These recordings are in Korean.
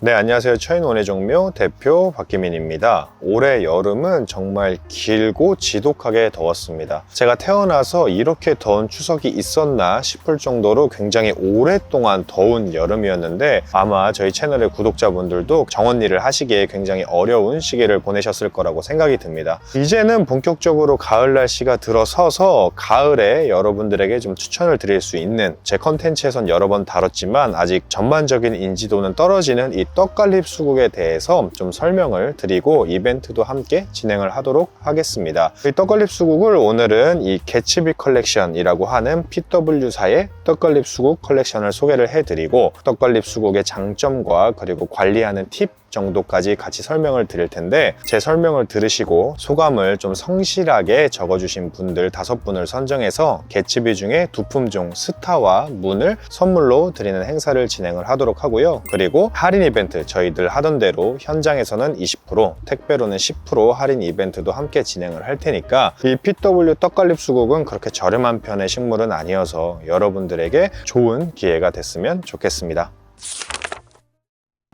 네, 안녕하세요. 처인원예종묘 대표 박기민입니다. 올해 여름은 정말 길고 지독하게 더웠습니다. 제가 태어나서 이렇게 더운 추석이 있었나 싶을 정도로 굉장히 오랫동안 더운 여름이었는데 아마 저희 채널의 구독자분들도 정원일을 하시기에 굉장히 어려운 시기를 보내셨을 거라고 생각이 듭니다. 이제는 본격적으로 가을 날씨가 들어서서 가을에 여러분들에게 좀 추천을 드릴 수 있는, 제 컨텐츠에선 여러 번 다뤘지만 아직 전반적인 인지도는 떨어지는 이 떡갈립 수국에 대해서 좀 설명을 드리고 이벤트도 함께 진행을 하도록 하겠습니다. 이 떡갈립 수국을 오늘은 이 개츠비 컬렉션이라고 하는 PW사의 떡갈립 수국 컬렉션을 소개를 해드리고 떡갈립 수국의 장점과 그리고 관리하는 팁 정도까지 같이 설명을 드릴 텐데, 제 설명을 들으시고 소감을 좀 성실하게 적어주신 분들 5분을 선정해서 개츠비 중에 두 품종 스타와 문을 선물로 드리는 행사를 진행을 하도록 하고요. 그리고 할인 이벤트, 저희들 하던 대로 현장에서는 20%, 택배로는 10% 할인 이벤트도 함께 진행을 할 테니까 이 PW 떡갈립 수국은 그렇게 저렴한 편의 식물은 아니어서 여러분들에게 좋은 기회가 됐으면 좋겠습니다.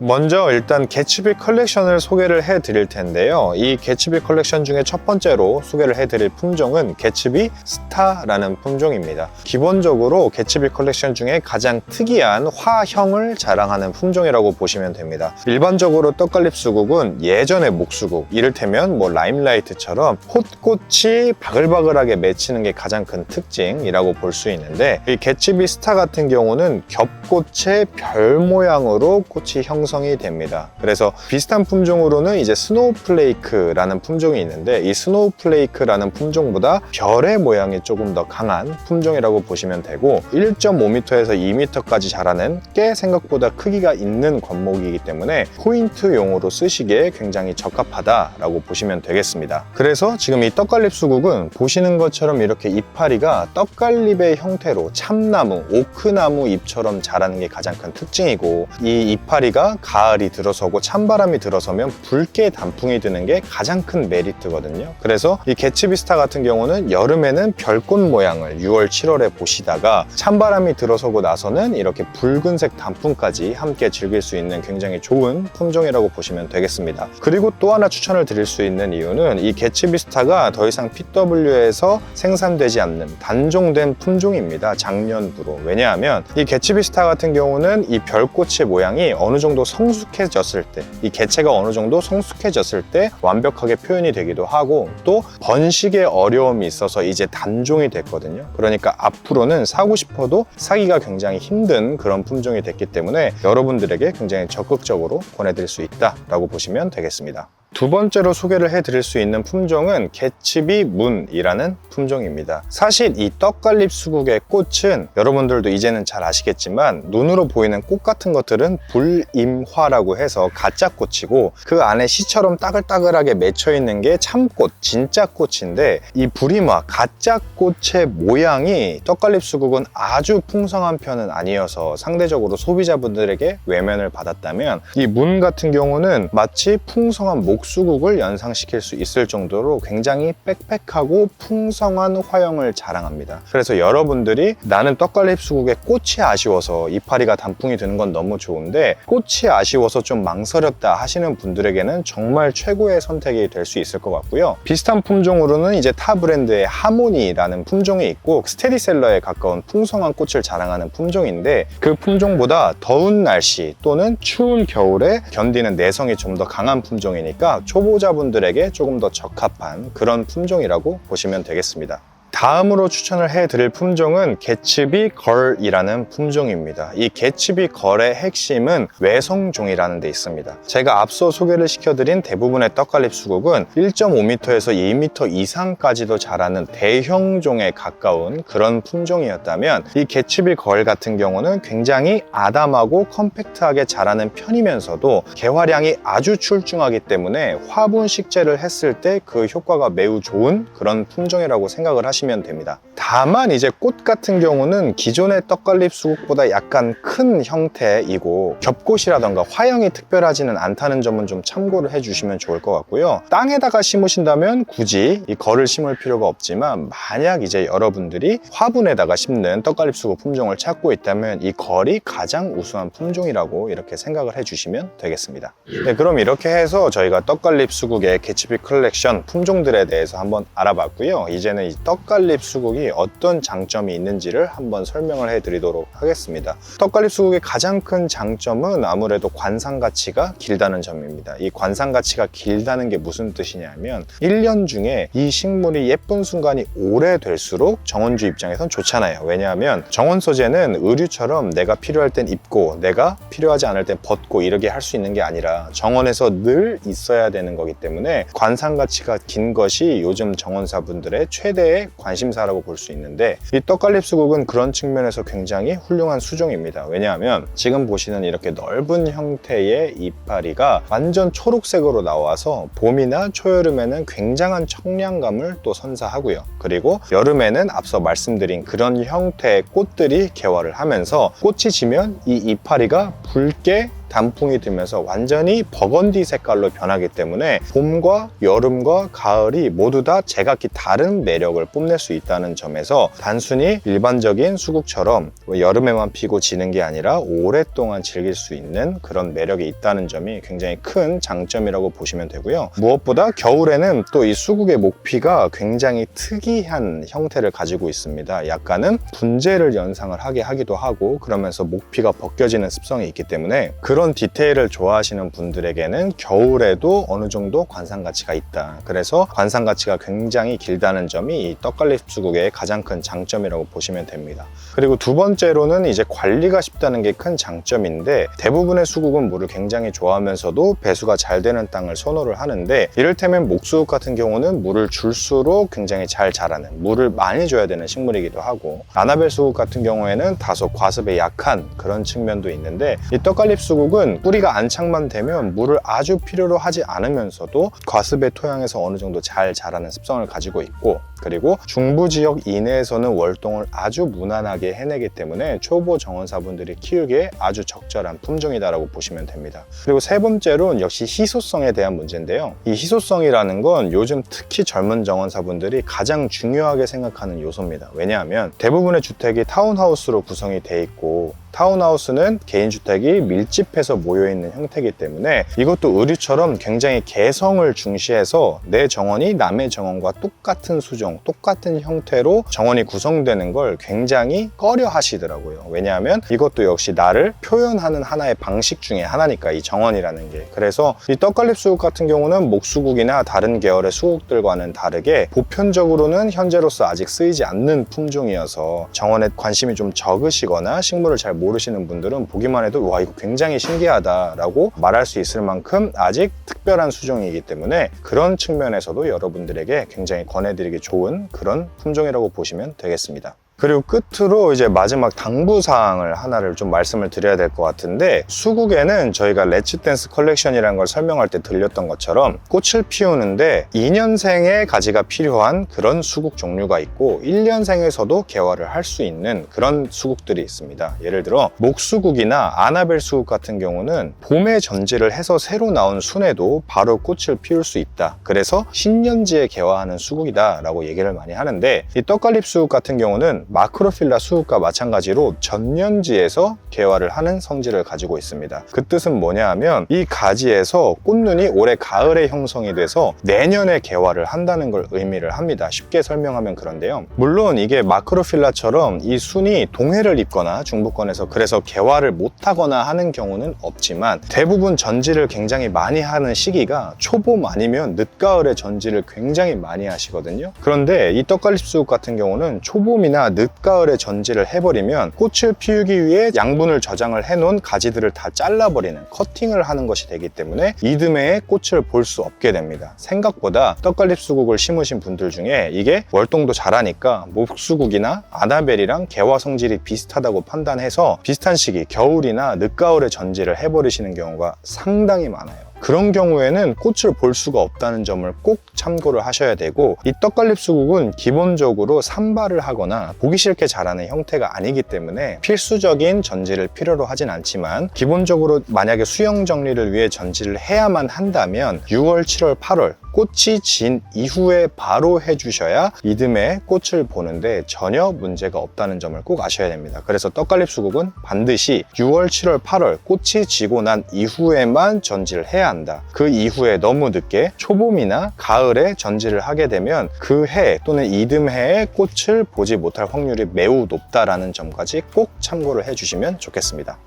먼저 일단 개츠비 컬렉션을 소개를 해드릴 텐데요. 이 개츠비 컬렉션 중에 첫 번째로 소개를 해드릴 품종은 개츠비 스타라는 품종입니다. 기본적으로 개츠비 컬렉션 중에 가장 특이한 화형을 자랑하는 품종이라고 보시면 됩니다. 일반적으로 떡갈립 수국은 예전의 목수국, 이를테면 라임라이트처럼 홑꽃이 바글바글하게 맺히는 게 가장 큰 특징이라고 볼 수 있는데, 이 개츠비 스타 같은 경우는 겹꽃의 별 모양으로 꽃이 형성이 됩니다. 그래서 비슷한 품종으로는 이제 스노우플레이크라는 품종이 있는데, 이 스노우플레이크라는 품종보다 별의 모양이 조금 더 강한 품종이라고 보시면 되고 1.5m에서 2m까지 자라는 꽤 생각보다 크기가 있는 관목이기 때문에 포인트용으로 쓰시기에 굉장히 적합하다라고 보시면 되겠습니다. 그래서 지금 이 떡갈립 수국은 보시는 것처럼 이렇게 이파리가 떡갈립의 형태로 참나무, 오크나무 잎처럼 자라는 게 가장 큰 특징이고, 이 이파리가 가을이 들어서고 찬바람이 들어서면 붉게 단풍이 드는 게 가장 큰 메리트거든요. 그래서 이 개츠비 스타 같은 경우는 여름에는 별꽃 모양을 6월, 7월에 보시다가 찬바람이 들어서고 나서는 이렇게 붉은색 단풍까지 함께 즐길 수 있는 굉장히 좋은 품종이라고 보시면 되겠습니다. 그리고 또 하나 추천을 드릴 수 있는 이유는 이 개츠비 스타가 더 이상 PW에서 생산되지 않는 단종된 품종입니다. 작년부로. 왜냐하면 이 개츠비 스타 같은 경우는 이 별꽃의 모양이 어느 정도 성숙해졌을 때, 이 개체가 어느 정도 성숙해졌을 때 완벽하게 표현이 되기도 하고, 또 번식의 어려움이 있어서 이제 단종이 됐거든요. 그러니까 앞으로는 사고 싶어도 사기가 굉장히 힘든 그런 품종이 됐기 때문에 여러분들에게 굉장히 적극적으로 권해드릴 수 있다라고 보시면 되겠습니다. 두 번째로 소개를 해드릴 수 있는 품종은 개츠비 문이라는 품종입니다. 사실 이 떡갈립 수국의 꽃은 여러분들도 이제는 잘 아시겠지만 눈으로 보이는 꽃 같은 것들은 불임화라고 해서 가짜 꽃이고, 그 안에 시처럼 따글따글하게 맺혀 있는 게 참꽃, 진짜 꽃인데, 이 불임화, 가짜 꽃의 모양이 떡갈립 수국은 아주 풍성한 편은 아니어서 상대적으로 소비자분들에게 외면을 받았다면, 이 문 같은 경우는 마치 풍성한 목수국을 연상시킬 수 있을 정도로 굉장히 빽빽하고 풍성한 화형을 자랑합니다. 그래서 여러분들이 나는 떡갈립 수국의 꽃이 아쉬워서 이파리가 단풍이 드는 건 너무 좋은데 꽃이 아쉬워서 좀 망설였다 하시는 분들에게는 정말 최고의 선택이 될 수 있을 것 같고요. 비슷한 품종으로는 이제 타 브랜드의 하모니라는 품종이 있고, 스테디셀러에 가까운 풍성한 꽃을 자랑하는 품종인데, 그 품종보다 더운 날씨 또는 추운 겨울에 견디는 내성이 좀 더 강한 품종이니까 초보자분들에게 조금 더 적합한 그런 품종이라고 보시면 되겠습니다. 다음으로 추천을 해드릴 품종은 개츠비 걸이라는 품종입니다. 이 개츠비 걸의 핵심은 외성종이라는 데 있습니다. 제가 앞서 소개를 시켜드린 대부분의 떡갈립 수국은 1.5m에서 2m 이상까지도 자라는 대형종에 가까운 그런 품종이었다면, 이 개츠비 걸 같은 경우는 굉장히 아담하고 컴팩트하게 자라는 편이면서도 개화량이 아주 출중하기 때문에 화분 식재를 했을 때 그 효과가 매우 좋은 그런 품종이라고 생각을 하시면 하시면 됩니다. 다만 이제 꽃 같은 경우는 기존의 떡갈립 수국보다 약간 큰 형태이고 겹꽃이라던가 화형이 특별하지는 않다는 점은 좀 참고를 해주시면 좋을 것 같고요. 땅에다가 심으신다면 굳이 이 걸을 심을 필요가 없지만, 만약 이제 여러분들이 화분에다가 심는 떡갈립 수국 품종을 찾고 있다면 이 걸이 가장 우수한 품종이라고 이렇게 생각을 해주시면 되겠습니다. 네, 그럼 이렇게 해서 저희가 떡갈립 수국의 개츠비 컬렉션 품종들에 대해서 한번 알아봤고요. 이제는 이 떡갈립 수국이 어떤 장점이 있는지를 한번 설명을 해드리도록 하겠습니다. 떡갈립 수국의 가장 큰 장점은 아무래도 관상 가치가 길다는 점입니다. 이 관상 가치가 길다는 게 무슨 뜻이냐면 1년 중에 이 식물이 예쁜 순간이 오래될수록 정원주 입장에선 좋잖아요. 왜냐하면 정원 소재는 의류처럼 내가 필요할 땐 입고 내가 필요하지 않을 땐 벗고 이렇게 할 수 있는 게 아니라 정원에서 늘 있어야 되는 거기 때문에 관상 가치가 긴 것이 요즘 정원사분들의 최대의 관심사라고 볼 수 있는데, 이 떡갈립 수국은 그런 측면에서 굉장히 훌륭한 수종입니다. 왜냐하면 지금 보시는 이렇게 넓은 형태의 이파리가 완전 초록색으로 나와서 봄이나 초여름에는 굉장한 청량감을 또 선사하고요. 그리고 여름에는 앞서 말씀드린 그런 형태의 꽃들이 개화를 하면서 꽃이 지면 이 이파리가 붉게 단풍이 들면서 완전히 버건디 색깔로 변하기 때문에 봄과 여름과 가을이 모두 다 제각기 다른 매력을 뽐낼 수 있다는 점에서 단순히 일반적인 수국처럼 여름에만 피고 지는 게 아니라 오랫동안 즐길 수 있는 그런 매력이 있다는 점이 굉장히 큰 장점이라고 보시면 되고요. 무엇보다 겨울에는 또 이 수국의 목피가 굉장히 특이한 형태를 가지고 있습니다. 약간은 분재를 연상을 하게 하기도 하고, 그러면서 목피가 벗겨지는 습성이 있기 때문에 그런 디테일을 좋아하시는 분들에게는 겨울에도 어느 정도 관상 가치가 있다. 그래서 관상 가치가 굉장히 길다는 점이 이 떡갈립 수국의 가장 큰 장점이라고 보시면 됩니다. 그리고 두 번째로는 이제 관리가 쉽다는 게 큰 장점인데, 대부분의 수국은 물을 굉장히 좋아하면서도 배수가 잘 되는 땅을 선호를 하는데, 이를테면 목수국 같은 경우는 물을 줄수록 굉장히 잘 자라는, 물을 많이 줘야 되는 식물이기도 하고, 아나벨 수국 같은 경우에는 다소 과습에 약한 그런 측면도 있는데, 이 떡갈립 수국은 뿌리가 안착만 되면 물을 아주 필요로 하지 않으면서도 과습의 토양에서 어느 정도 잘 자라는 습성을 가지고 있고, 그리고 중부 지역 이내에서는 월동을 아주 무난하게 해내기 때문에 초보 정원사분들이 키우기에 아주 적절한 품종이다라고 보시면 됩니다. 그리고 세 번째로는 역시 희소성에 대한 문제인데요. 이 희소성이라는 건 요즘 특히 젊은 정원사분들이 가장 중요하게 생각하는 요소입니다. 왜냐하면 대부분의 주택이 타운하우스로 구성이 돼 있고, 타운하우스는 개인주택이 밀집해서 모여있는 형태이기 때문에 이것도 의류처럼 굉장히 개성을 중시해서 내 정원이 남의 정원과 똑같은 수종, 똑같은 형태로 정원이 구성되는 걸 굉장히 꺼려 하시더라고요. 왜냐하면 이것도 역시 나를 표현하는 하나의 방식 중에 하나니까, 이 정원이라는 게. 그래서 이 떡갈립 수국 같은 경우는 목수국이나 다른 계열의 수국들과는 다르게 보편적으로는 현재로서 아직 쓰이지 않는 품종이어서 정원에 관심이 좀 적으시거나 식물을 잘 모르시는 분들은 보기만 해도 와, 이거 굉장히 신기하다라고 말할 수 있을 만큼 아직 특별한 수종이기 때문에 그런 측면에서도 여러분들에게 굉장히 권해드리기 좋은 그런 품종이라고 보시면 되겠습니다. 그리고 끝으로 이제 마지막 당부사항을 하나를 좀 말씀을 드려야 될 것 같은데, 수국에는 저희가 렛츠 댄스 컬렉션이라는 걸 설명할 때 들렸던 것처럼 꽃을 피우는데 2년생의 가지가 필요한 그런 수국 종류가 있고 1년생에서도 개화를 할 수 있는 그런 수국들이 있습니다. 예를 들어 목수국이나 아나벨 수국 같은 경우는 봄에 전지를 해서 새로 나온 순에도 바로 꽃을 피울 수 있다. 그래서 신년지에 개화하는 수국이다 라고 얘기를 많이 하는데, 이 떡갈립 수국 같은 경우는 마크로필라 수국과 마찬가지로 전년지에서 개화를 하는 성질을 가지고 있습니다. 그 뜻은 뭐냐 하면 이 가지에서 꽃눈이 올해 가을에 형성이 돼서 내년에 개화를 한다는 걸 의미를 합니다. 쉽게 설명하면 그런데요. 물론 이게 마크로필라처럼 이 순이 동해를 입거나 중부권에서 그래서 개화를 못하거나 하는 경우는 없지만, 대부분 전지를 굉장히 많이 하는 시기가 초봄 아니면 늦가을에 전지를 굉장히 많이 하시거든요. 그런데 이 떡갈립 수국 같은 경우는 초봄이나 늦가을에 전지를 해버리면 꽃을 피우기 위해 양분을 저장을 해놓은 가지들을 다 잘라버리는, 커팅을 하는 것이 되기 때문에 이듬해에 꽃을 볼 수 없게 됩니다. 생각보다 떡갈립 수국을 심으신 분들 중에 이게 월동도 잘하니까 목수국이나 아나벨이랑 개화 성질이 비슷하다고 판단해서 비슷한 시기 겨울이나 늦가을에 전지를 해버리시는 경우가 상당히 많아요. 그런 경우에는 꽃을 볼 수가 없다는 점을 꼭 참고를 하셔야 되고, 이 떡갈립 수국은 기본적으로 산발을 하거나 보기 싫게 자라는 형태가 아니기 때문에 필수적인 전지를 필요로 하진 않지만, 기본적으로 만약에 수영 정리를 위해 전지를 해야만 한다면 6월, 7월, 8월 꽃이 진 이후에 바로 해주셔야 이듬해 꽃을 보는데 전혀 문제가 없다는 점을 꼭 아셔야 됩니다. 그래서 떡갈립 수국은 반드시 6월, 7월, 8월 꽃이 지고 난 이후에만 전지를 해야 한다. 그 이후에 너무 늦게 초봄이나 가을에 전지를 하게 되면 그 해 또는 이듬해에 꽃을 보지 못할 확률이 매우 높다라는 점까지 꼭 참고를 해주시면 좋겠습니다.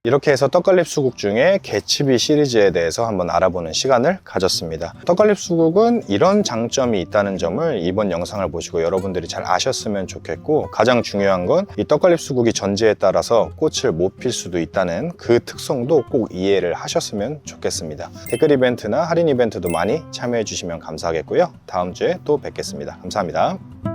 이렇게 해서 떡갈립 수국 중에 개츠비 시리즈에 대해서 한번 알아보는 시간을 가졌습니다. 떡갈립 수국은 이런 장점이 있다는 점을 이번 영상을 보시고 여러분들이 잘 아셨으면 좋겠고, 가장 중요한 건 이 떡갈립 수국이 전지에 따라서 꽃을 못 필 수도 있다는 그 특성도 꼭 이해를 하셨으면 좋겠습니다. 댓글 이벤트나 할인 이벤트도 많이 참여해 주시면 감사하겠고요. 다음 주에 또 뵙겠습니다. 감사합니다.